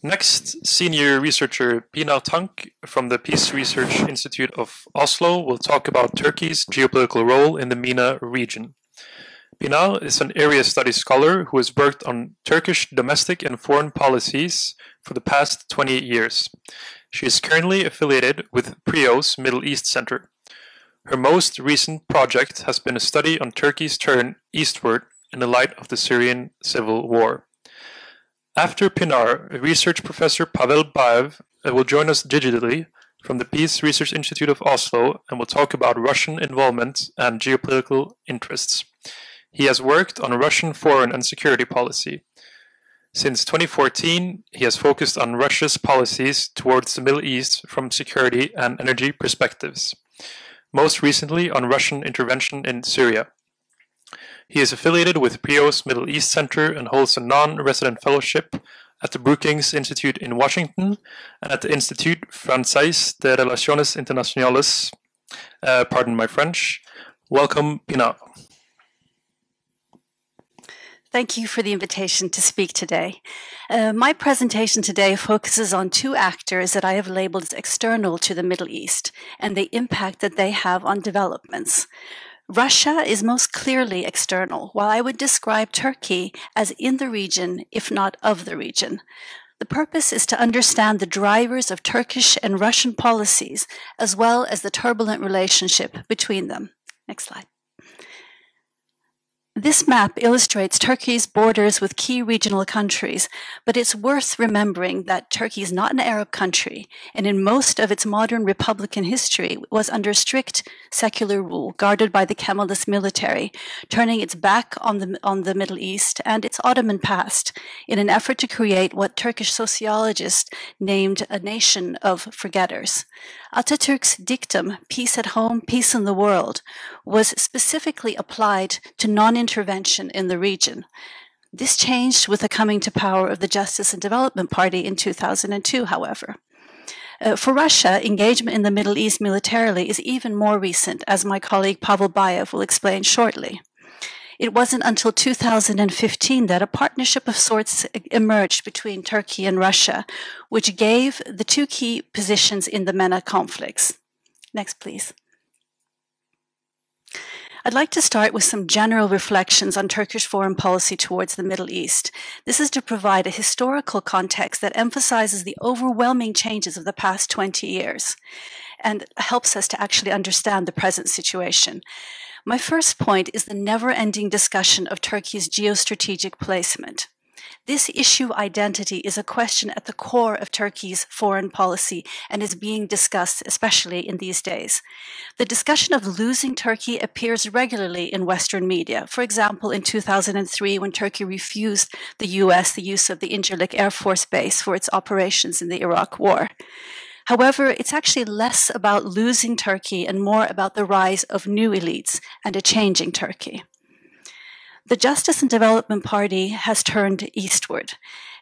Next, senior researcher Pinar Tank from the Peace Research Institute of Oslo will talk about Turkey's geopolitical role in the MENA region. Pinar is an area studies scholar who has worked on Turkish domestic and foreign policies for the past 28 years. She is currently affiliated with PRIO's Middle East Center. Her most recent project has been a study on Turkey's turn eastward in the light of the Syrian civil war. After Pinar, research Professor Pavel Baev will join us digitally from the Peace Research Institute of Oslo and will talk about Russian involvement and geopolitical interests. He has worked on Russian foreign and security policy. Since 2014, he has focused on Russia's policies towards the Middle East from security and energy perspectives, most recently on Russian intervention in Syria. He is affiliated with PRIO's Middle East Center and holds a non-resident fellowship at the Brookings Institute in Washington and at the Institut Français de Relations Internationales. Pardon my French. Welcome, Pinar. Thank you for the invitation to speak today. My presentation today focuses on two actors that I have labeled as external to the Middle East and the impact that they have on developments. Russia is most clearly external, while I would describe Turkey as in the region, if not of the region. The purpose is to understand the drivers of Turkish and Russian policies, as well as the turbulent relationship between them. Next slide. This map illustrates Turkey's borders with key regional countries, but it's worth remembering that Turkey is not an Arab country, and in most of its modern republican history was under strict secular rule, guarded by the Kemalist military, turning its back on the Middle East and its Ottoman past in an effort to create what Turkish sociologists named a nation of forgetters. Atatürk's dictum, peace at home, peace in the world, was specifically applied to non-intervention in the region. This changed with the coming to power of the Justice and Development Party in 2002, however. For Russia, engagement in the Middle East militarily is even more recent, as my colleague Pavel Baev will explain shortly. It wasn't until 2015 that a partnership of sorts emerged between Turkey and Russia, which gave the two key positions in the MENA conflicts. Next, please. I'd like to start with some general reflections on Turkish foreign policy towards the Middle East. This is to provide a historical context that emphasizes the overwhelming changes of the past 20 years and helps us to actually understand the present situation. My first point is the never-ending discussion of Turkey's geostrategic placement. This issue identity is a question at the core of Turkey's foreign policy and is being discussed, especially in these days. The discussion of losing Turkey appears regularly in Western media. For example, in 2003, when Turkey refused the US the use of the Incirlik Air Force Base for its operations in the Iraq War. However, it's actually less about losing Turkey and more about the rise of new elites and a changing Turkey. The Justice and Development Party has turned eastward.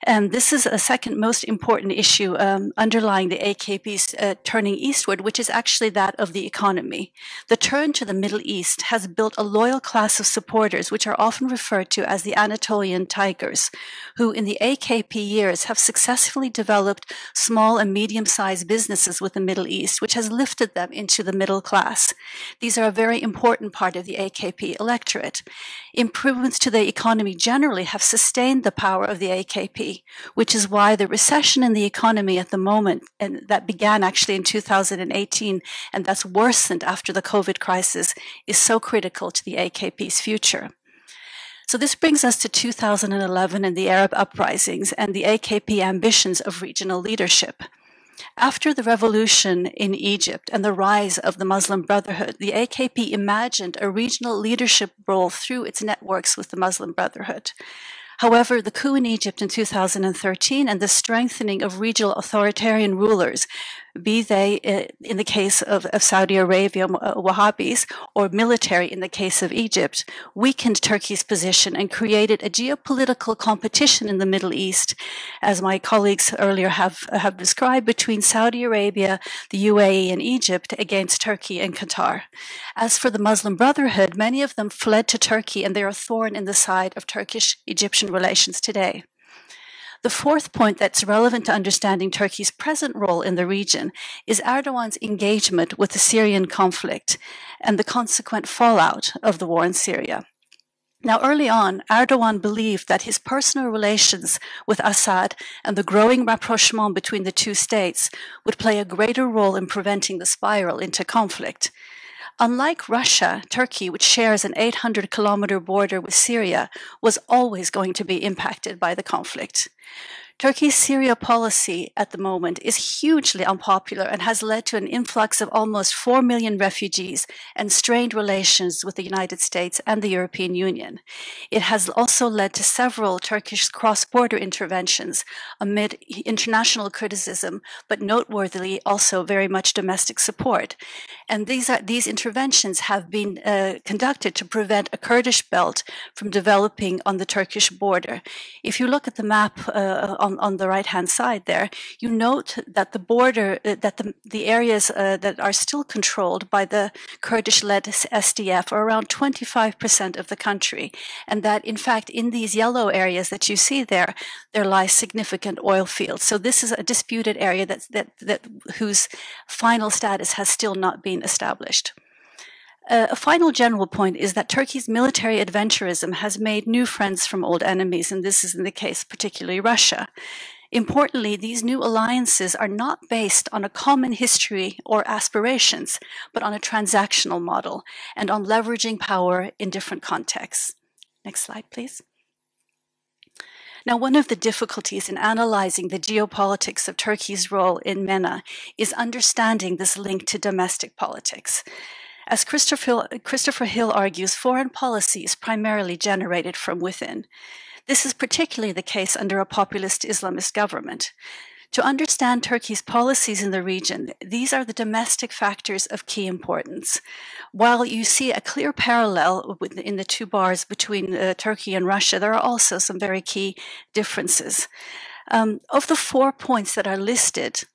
And this is a second most important issue underlying the AKP's turning eastward, which is actually that of the economy. The turn to the Middle East has built a loyal class of supporters, which are often referred to as the Anatolian Tigers, who in the AKP years have successfully developed small and medium-sized businesses with the Middle East, which has lifted them into the middle class. These are a very important part of the AKP electorate. Improvements to the economy generally have sustained the power of the AKP, which is why the recession in the economy at the moment, and that began actually in 2018 and that's worsened after the COVID crisis, is so critical to the AKP's future. So this brings us to 2011 and the Arab uprisings and the AKP ambitions of regional leadership. After the revolution in Egypt and the rise of the Muslim Brotherhood, the AKP imagined a regional leadership role through its networks with the Muslim Brotherhood. However, the coup in Egypt in 2013 and the strengthening of regional authoritarian rulers, be they in the case of Saudi Arabia, Wahhabis, or military in the case of Egypt, weakened Turkey's position and created a geopolitical competition in the Middle East, as my colleagues earlier have described, between Saudi Arabia, the UAE, and Egypt against Turkey and Qatar. As for the Muslim Brotherhood, many of them fled to Turkey, and they are a thorn in the side of Turkish-Egyptian relations today. The fourth point that's relevant to understanding Turkey's present role in the region is Erdogan's engagement with the Syrian conflict and the consequent fallout of the war in Syria. Now, early on, Erdogan believed that his personal relations with Assad and the growing rapprochement between the two states would play a greater role in preventing the spiral into conflict. Unlike Russia, Turkey, which shares an 800-kilometer border with Syria, was always going to be impacted by the conflict. Turkey's Syria policy at the moment is hugely unpopular and has led to an influx of almost 4 million refugees and strained relations with the United States and the European Union. It has also led to several Turkish cross-border interventions amid international criticism, but noteworthily also very much domestic support. And these interventions have been conducted to prevent a Kurdish belt from developing on the Turkish border. If you look at the map on the right-hand side there, you note that the border, that the areas that are still controlled by the Kurdish-led SDF are around 25% of the country, and that in fact in these yellow areas that you see there lie significant oil fields. So this is a disputed area whose final status has still not been established. A final general point is that Turkey's military adventurism has made new friends from old enemies, and this is in the case particularly Russia. Importantly, these new alliances are not based on a common history or aspirations, but on a transactional model and on leveraging power in different contexts. Next slide, please. Now, one of the difficulties in analyzing the geopolitics of Turkey's role in MENA is understanding this link to domestic politics. As Christopher Hill argues, foreign policy is primarily generated from within. This is particularly the case under a populist Islamist government. To understand Turkey's policies in the region, these are the domestic factors of key importance. While you see a clear parallel in the two bars between Turkey and Russia, there are also some very key differences. Of the 4 points that are listed,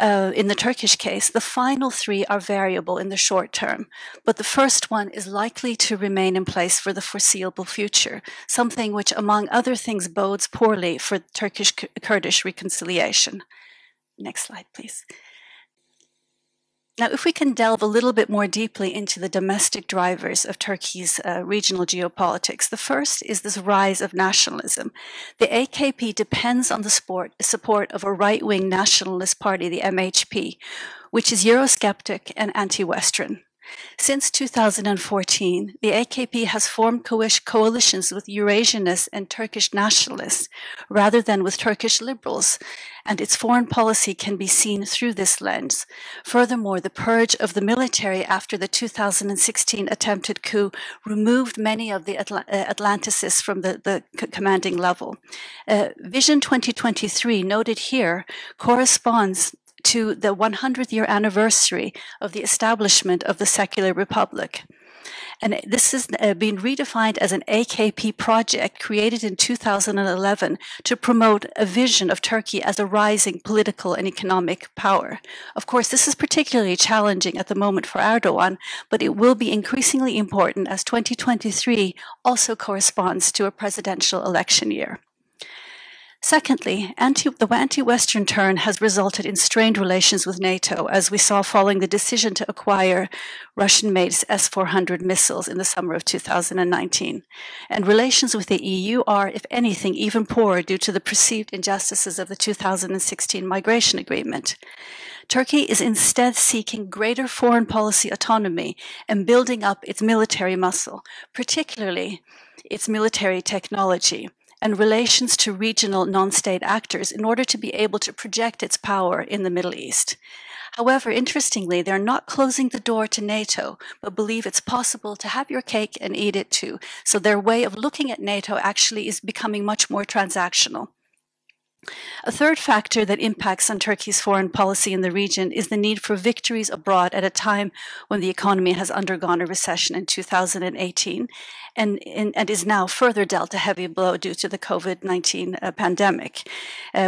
in the Turkish case, the final 3 are variable in the short term, but the first one is likely to remain in place for the foreseeable future, something which, among other things, bodes poorly for Turkish-Kurdish reconciliation. Next slide, please. Now, if we can delve a little bit more deeply into the domestic drivers of Turkey's regional geopolitics, the first is this rise of nationalism. The AKP depends on the support of a right-wing nationalist party, the MHP, which is Eurosceptic and anti-Western. Since 2014, the AKP has formed coalitions with Eurasianists and Turkish nationalists rather than with Turkish liberals, and its foreign policy can be seen through this lens. Furthermore, the purge of the military after the 2016 attempted coup removed many of the Atlanticists from the commanding level. Vision 2023, noted here, corresponds to the 100th year anniversary of the establishment of the secular republic. And this has been redefined as an AKP project created in 2011 to promote a vision of Turkey as a rising political and economic power. Of course, this is particularly challenging at the moment for Erdogan, but it will be increasingly important as 2023 also corresponds to a presidential election year. Secondly, the anti-Western turn has resulted in strained relations with NATO, as we saw following the decision to acquire Russian-made S-400 missiles in the summer of 2019. And relations with the EU are, if anything, even poorer due to the perceived injustices of the 2016 migration agreement. Turkey is instead seeking greater foreign policy autonomy and building up its military muscle, particularly its military technology and relations to regional non-state actors in order to be able to project its power in the Middle East. However, interestingly, they're not closing the door to NATO, but believe it's possible to have your cake and eat it too. So their way of looking at NATO actually is becoming much more transactional. A third factor that impacts on Turkey's foreign policy in the region is the need for victories abroad at a time when the economy has undergone a recession in 2018 and is now further dealt a heavy blow due to the COVID-19 pandemic.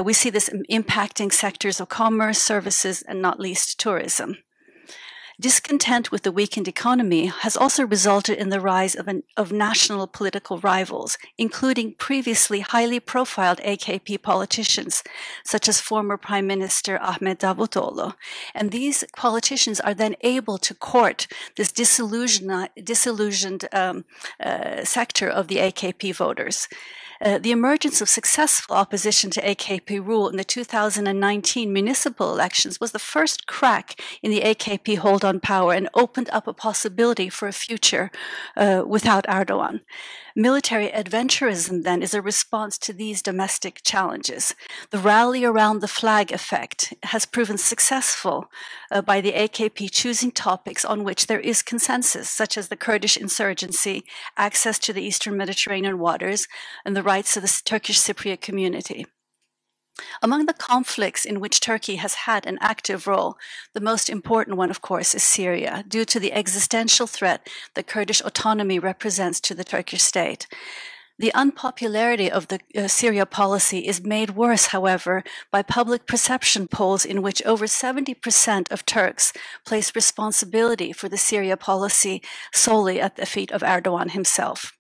We see this impacting sectors of commerce, services, and not least tourism. Discontent with the weakened economy has also resulted in the rise of national political rivals, including previously highly profiled AKP politicians, such as former Prime Minister Ahmet Davutoğlu. And these politicians are then able to court this disillusioned sector of the AKP voters. The emergence of successful opposition to AKP rule in the 2019 municipal elections was the first crack in the AKP hold on power and opened up a possibility for a future without Erdogan. Military adventurism, then, is a response to these domestic challenges. The rally around the flag effect has proven successful by the AKP choosing topics on which there is consensus, such as the Kurdish insurgency, access to the Eastern Mediterranean waters, and the rights of the Turkish Cypriot community. Among the conflicts in which Turkey has had an active role, the most important one, of course, is Syria, due to the existential threat that Kurdish autonomy represents to the Turkish state. The unpopularity of the Syria policy is made worse, however, by public perception polls in which over 70% of Turks place responsibility for the Syria policy solely at the feet of Erdogan himself.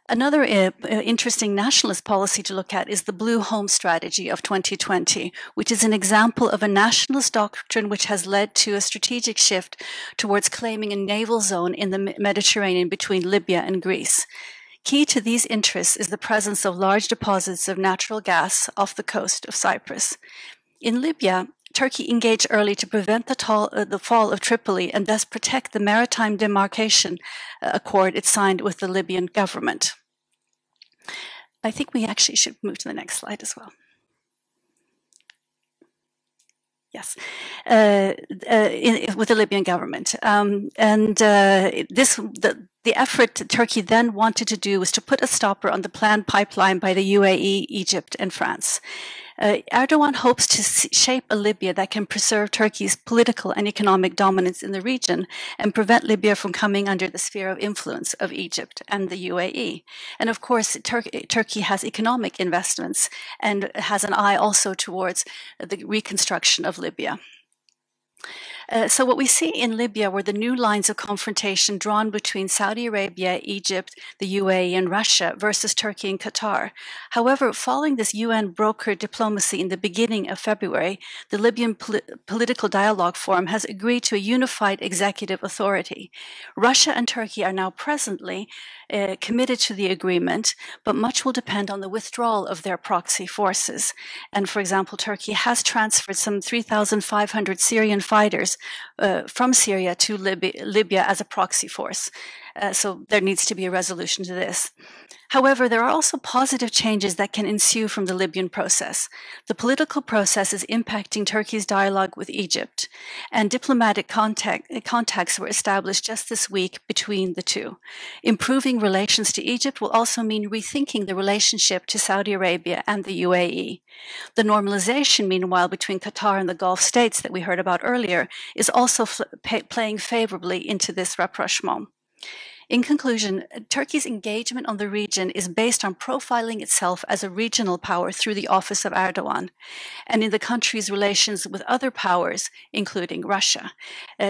Another interesting nationalist policy to look at is the Blue Home Strategy of 2020, which is an example of a nationalist doctrine which has led to a strategic shift towards claiming a naval zone in the Mediterranean between Libya and Greece. Key to these interests is the presence of large deposits of natural gas off the coast of Cyprus. In Libya, Turkey engaged early to prevent the fall of Tripoli and thus protect the maritime demarcation accord it signed with the Libyan government. I think we actually should move to the next slide as well. Yes, with the Libyan government. The effort Turkey then wanted to do was to put a stopper on the planned pipeline by the UAE, Egypt, and France. Erdogan hopes to shape a Libya that can preserve Turkey's political and economic dominance in the region and prevent Libya from coming under the sphere of influence of Egypt and the UAE. And of course, Turkey has economic investments and has an eye also towards the reconstruction of Libya. So what we see in Libya were the new lines of confrontation drawn between Saudi Arabia, Egypt, the UAE, and Russia versus Turkey and Qatar. However, following this UN-brokered diplomacy in the beginning of February, the Libyan Political Dialogue Forum has agreed to a unified executive authority. Russia and Turkey are now presently committed to the agreement, but much will depend on the withdrawal of their proxy forces. And for example, Turkey has transferred some 3,500 Syrian fighters from Syria to Libya as a proxy force. So there needs to be a resolution to this. However, there are also positive changes that can ensue from the Libyan process. The political process is impacting Turkey's dialogue with Egypt, and diplomatic contacts were established just this week between the two. Improving relations to Egypt will also mean rethinking the relationship to Saudi Arabia and the UAE. The normalization, meanwhile, between Qatar and the Gulf states that we heard about earlier is also playing favorably into this rapprochement. In conclusion, Turkey's engagement on the region is based on profiling itself as a regional power through the office of Erdogan, and in the country's relations with other powers, including Russia.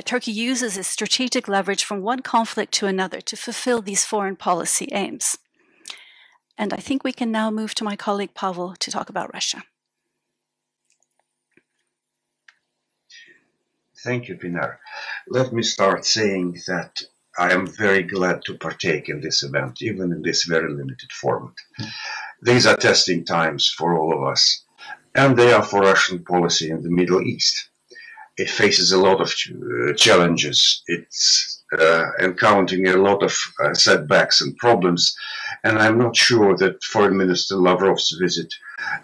Turkey uses its strategic leverage from one conflict to another to fulfill these foreign policy aims. And I think we can now move to my colleague Pavel to talk about Russia. Thank you, Pinar. Let me start saying that I am very glad to partake in this event, even in this very limited format. These are testing times for all of us, and they are for Russian policy in the Middle East. It faces a lot of challenges. It's encountering a lot of setbacks and problems, and I'm not sure that Foreign Minister Lavrov's visit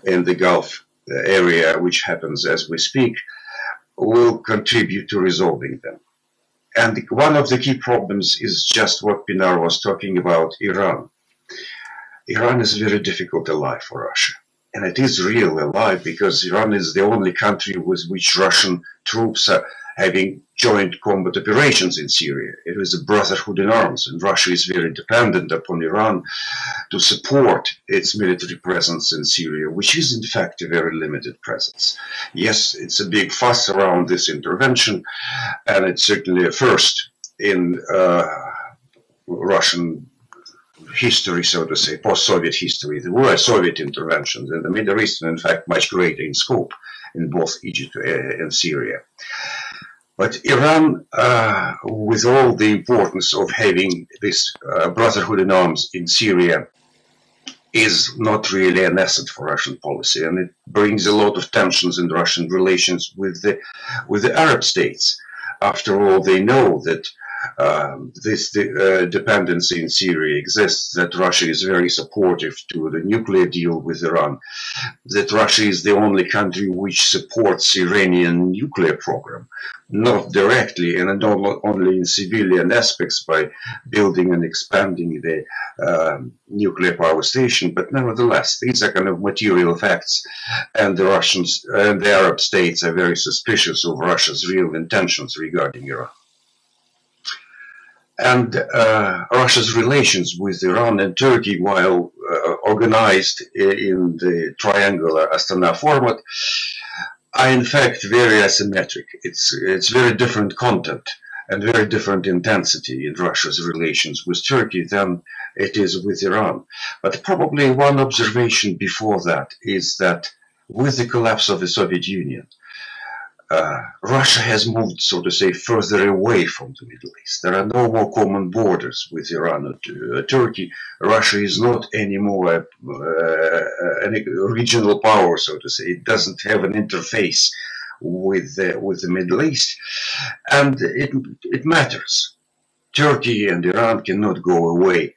in the Gulf area, which happens as we speak, will contribute to resolving them. And one of the key problems is just what Pinar was talking about, Iran. Iran is a very difficult ally for Russia. And it is real ally because Iran is the only country with which Russian troops are having joint combat operations in Syria. It is a brotherhood in arms, and Russia is very dependent upon Iran to support its military presence in Syria, which is in fact a very limited presence. Yes, it's a big fuss around this intervention, and it's certainly a first in Russian history, so to say, post-Soviet history. There were Soviet interventions in the Middle East, and in fact much greater in scope in both Egypt and Syria. But Iran, with all the importance of having this brotherhood in arms in Syria, is not really an asset for Russian policy, and it brings a lot of tensions in Russian relations with the Arab states. After all, they know that this dependency in Syria exists, that Russia is very supportive to the nuclear deal with Iran, that Russia is the only country which supports Iranian nuclear program, not directly and not only in civilian aspects by building and expanding the nuclear power station, but nevertheless, these are kind of material facts, and the Russians and the Arab states are very suspicious of Russia's real intentions regarding Iran. And Russia's relations with Iran and Turkey, while organized in the triangular Astana format, are in fact very asymmetric. It's very different content and very different intensity in Russia's relations with Turkey than it is with Iran. But probably one observation before that is that with the collapse of the Soviet Union, Russia has moved, so to say, further away from the Middle East. There are no more common borders with Iran or Turkey. Russia is not anymore a regional power, so to say. It doesn't have an interface with the Middle East, and it matters. Turkey and Iran cannot go away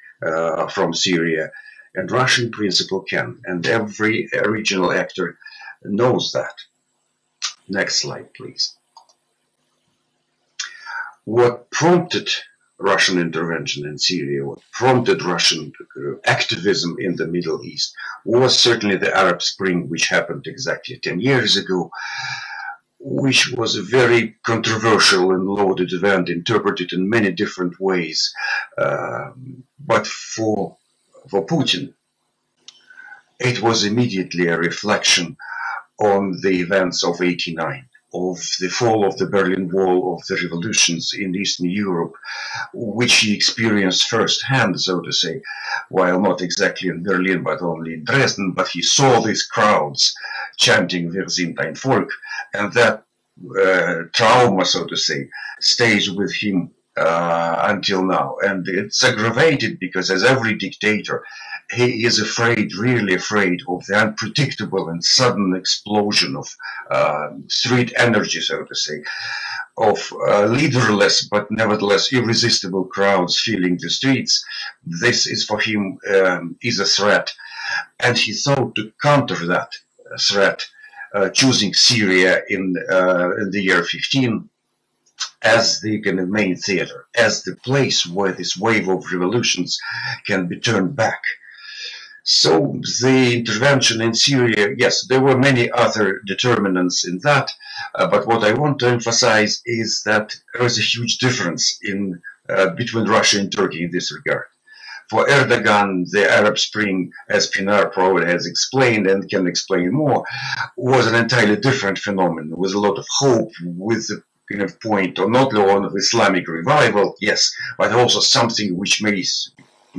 from Syria, and Russia in principle can, and every regional actor knows that. Next slide, please. What prompted Russian intervention in Syria, what prompted Russian activism in the Middle East, was certainly the Arab Spring, which happened exactly 10 years ago, which was a very controversial and loaded event, interpreted in many different ways. But for Putin, it was immediately a reflection on the events of '89, of the fall of the Berlin Wall, of the revolutions in Eastern Europe, which he experienced firsthand, so to say, while not exactly in Berlin, but only in Dresden. But he saw these crowds chanting "Wir sind ein Volk," and that trauma, so to say, stays with him until now. And it's aggravated because, as every dictator, he is afraid, really afraid, of the unpredictable and sudden explosion of street energy, so to say, of leaderless but nevertheless irresistible crowds filling the streets. This is for him is a threat, and he thought to counter that threat, choosing Syria in the year 15 as the kind of main theater, as the place where this wave of revolutions can be turned back. So the intervention in Syria, yes, there were many other determinants in that, but what I want to emphasize is that there is a huge difference in between Russia and Turkey in this regard. For Erdogan, the Arab Spring, as Pinar probably has explained and can explain more, was an entirely different phenomenon, with a lot of hope, with the kind of point of not only of Islamic revival, yes, but also something which may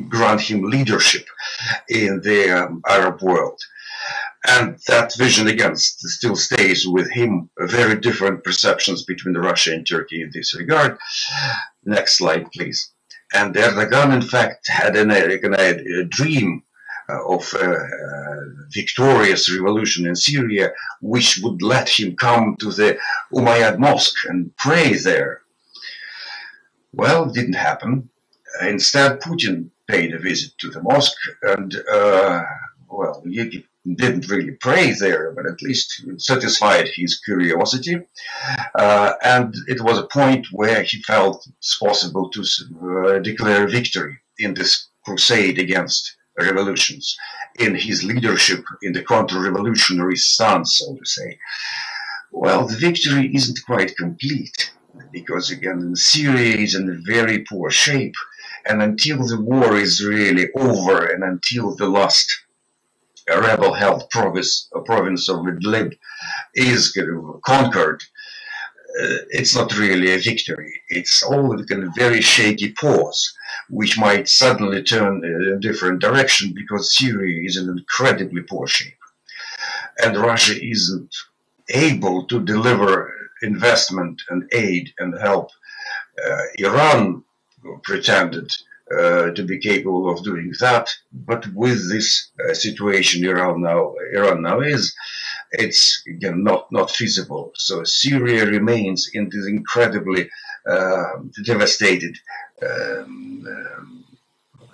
grant him leadership in the Arab world. And that vision, again, still stays with him. Very different perceptions between Russia and Turkey in this regard. Next slide, please. And Erdogan, in fact, had a dream of a victorious revolution in Syria, which would let him come to the Umayyad Mosque and pray there. Well, it didn't happen. Instead, Putin paid a visit to the mosque, and well, he didn't really pray there, but at least satisfied his curiosity. And it was a point where he felt it's possible to declare victory in this crusade against revolutions, in his leadership, in the counter-revolutionary stance, so to say. Well, the victory isn't quite complete. because again, Syria is in a very poor shape, and until the war is really over, and until the last rebel-held province of Idlib is conquered, it's not really a victory. It's all in a very shaky pause, which might suddenly turn in a different direction because Syria is in incredibly poor shape. And Russia isn't able to deliver investment and aid and help. Iran pretended to be capable of doing that, but with this situation Iran now is, it's again not feasible. So Syria remains in this incredibly devastated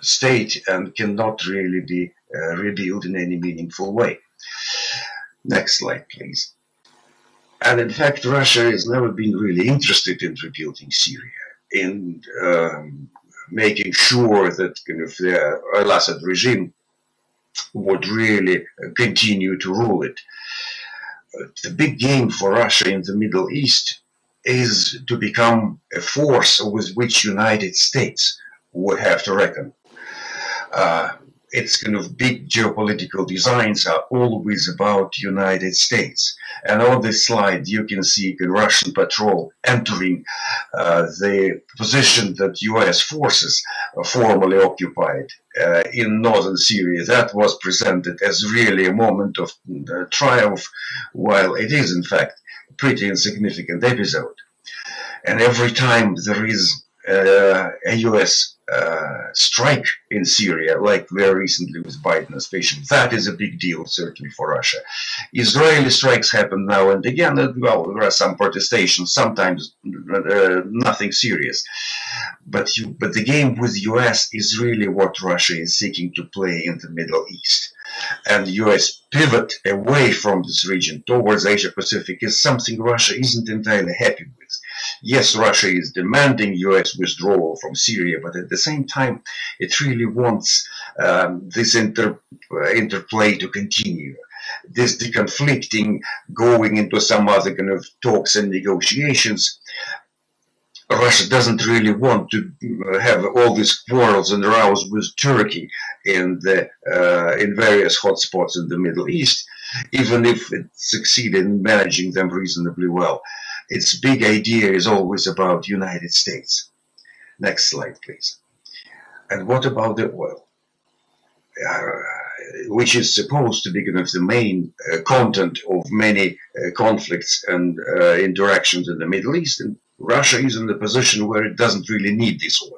state and cannot really be rebuilt in any meaningful way. Next slide, please. And in fact, Russia has never been really interested in rebuilding Syria, in making sure that the al-Assad regime would really continue to rule it. The big game for Russia in the Middle East is to become a force with which United States would have to reckon. Its big geopolitical designs are always about United States. And on this slide, you can see the Russian patrol entering the position that US forces formerly occupied in northern Syria. That was presented as really a moment of triumph, while it is, in fact, a pretty insignificant episode. And every time there is a US strike in Syria, like very recently with Biden especially, that is a big deal, certainly for Russia. Israeli strikes happen now and again. Well, there are some protestations, sometimes nothing serious. But the game with the US is really what Russia is seeking to play in the Middle East. And the US pivot away from this region towards Asia Pacific is something Russia isn't entirely happy with. Yes, Russia is demanding US withdrawal from Syria, but at the same time, it really wants this interplay to continue. This deconflicting, going into some other kind of talks and negotiations. Russia doesn't really want to have all these quarrels and rows with Turkey in various hotspots in the Middle East, even if it succeeded in managing them reasonably well. Its big idea is always about United States. Next slide, please. And what about the oil? Which is supposed to be the main content of many conflicts and interactions in the Middle East. And Russia is in the position where it doesn't really need this oil.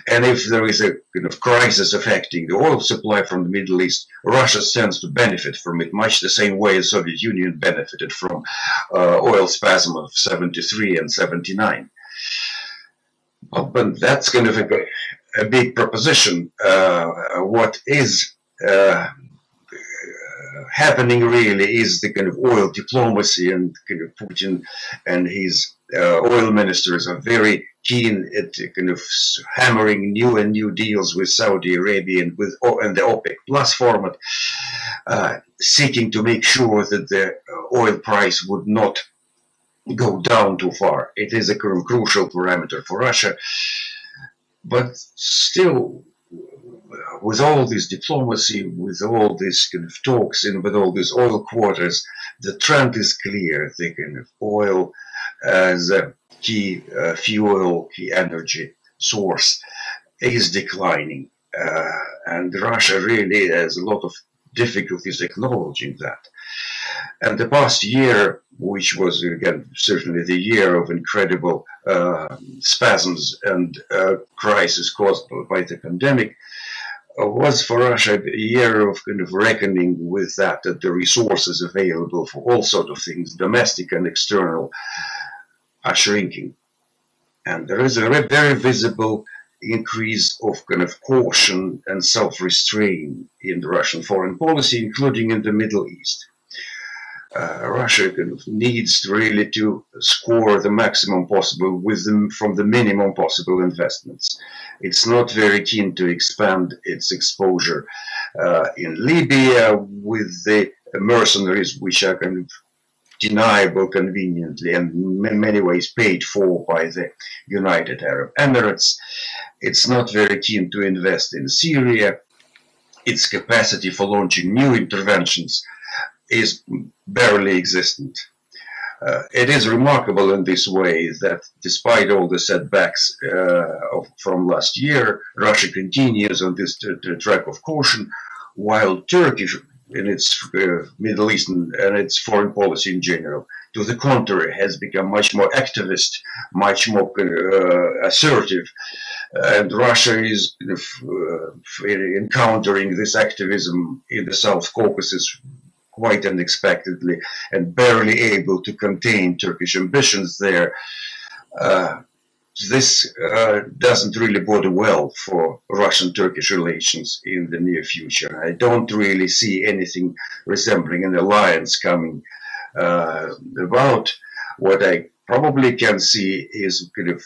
And if there is a crisis affecting the oil supply from the Middle East, Russia stands to benefit from it, much the same way the Soviet Union benefited from oil spasm of 73 and 79. But that's a big proposition. What is happening really is the oil diplomacy, and Putin and his oil ministers are very keen at hammering new deals with Saudi Arabia and the OPEC Plus format, seeking to make sure that the oil price would not go down too far. It is a crucial parameter for Russia, but still, with all this diplomacy, with all this talks, and with all these oil quotas, the trend is clear. The oil as a key fuel, key energy source is declining, and Russia really has a lot of difficulties acknowledging that. And the past year, which was again certainly the year of incredible spasms and crisis caused by the pandemic, was for Russia a year of reckoning with that the resources available for all sorts of things, domestic and external, are shrinking. And there is a very visible increase of caution and self-restraint in the Russian foreign policy, including in the Middle East. Russia needs really to score the maximum possible from the minimum possible investments. It's not very keen to expand its exposure in Libya with the mercenaries which are deniable conveniently and in many ways paid for by the United Arab Emirates. It's not very keen to invest in Syria. Its capacity for launching new interventions is barely existent. It is remarkable in this way that despite all the setbacks from last year, Russia continues on this track of caution, while Turkey, in its Middle Eastern and its foreign policy in general, to the contrary, has become much more activist, much more assertive. And Russia is encountering this activism in the South Caucasus quite unexpectedly and barely able to contain Turkish ambitions there. This doesn't really bode well for Russian-Turkish relations in the near future. I don't really see anything resembling an alliance coming about. What I probably can see is kind of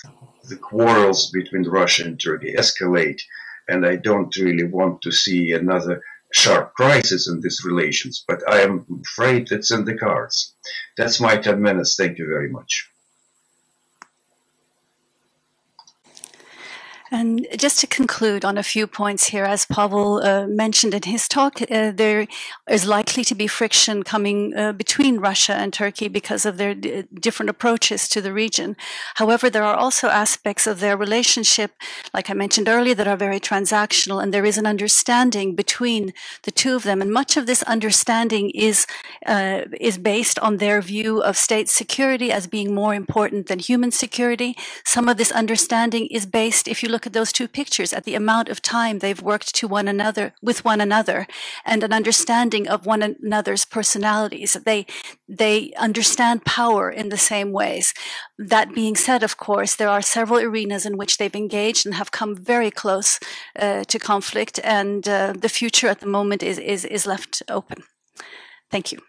the quarrels between Russia and Turkey escalate, and I don't really want to see another sharp crisis in these relations, but I am afraid it's in the cards. That's my 10 minutes. Thank you very much. And just to conclude on a few points here, as Pavel mentioned in his talk, there is likely to be friction coming between Russia and Turkey because of their different approaches to the region. However, there are also aspects of their relationship, like I mentioned earlier, that are very transactional, and there is an understanding between the two of them. And much of this understanding is based on their view of state security as being more important than human security. Some of this understanding is based, if you look at those two pictures, at the amount of time they've worked with one another, and an understanding of one another's personalities. They understand power in the same ways. That being said, of course, there are several arenas in which they've engaged and have come very close to conflict, and the future at the moment is left open. Thank you.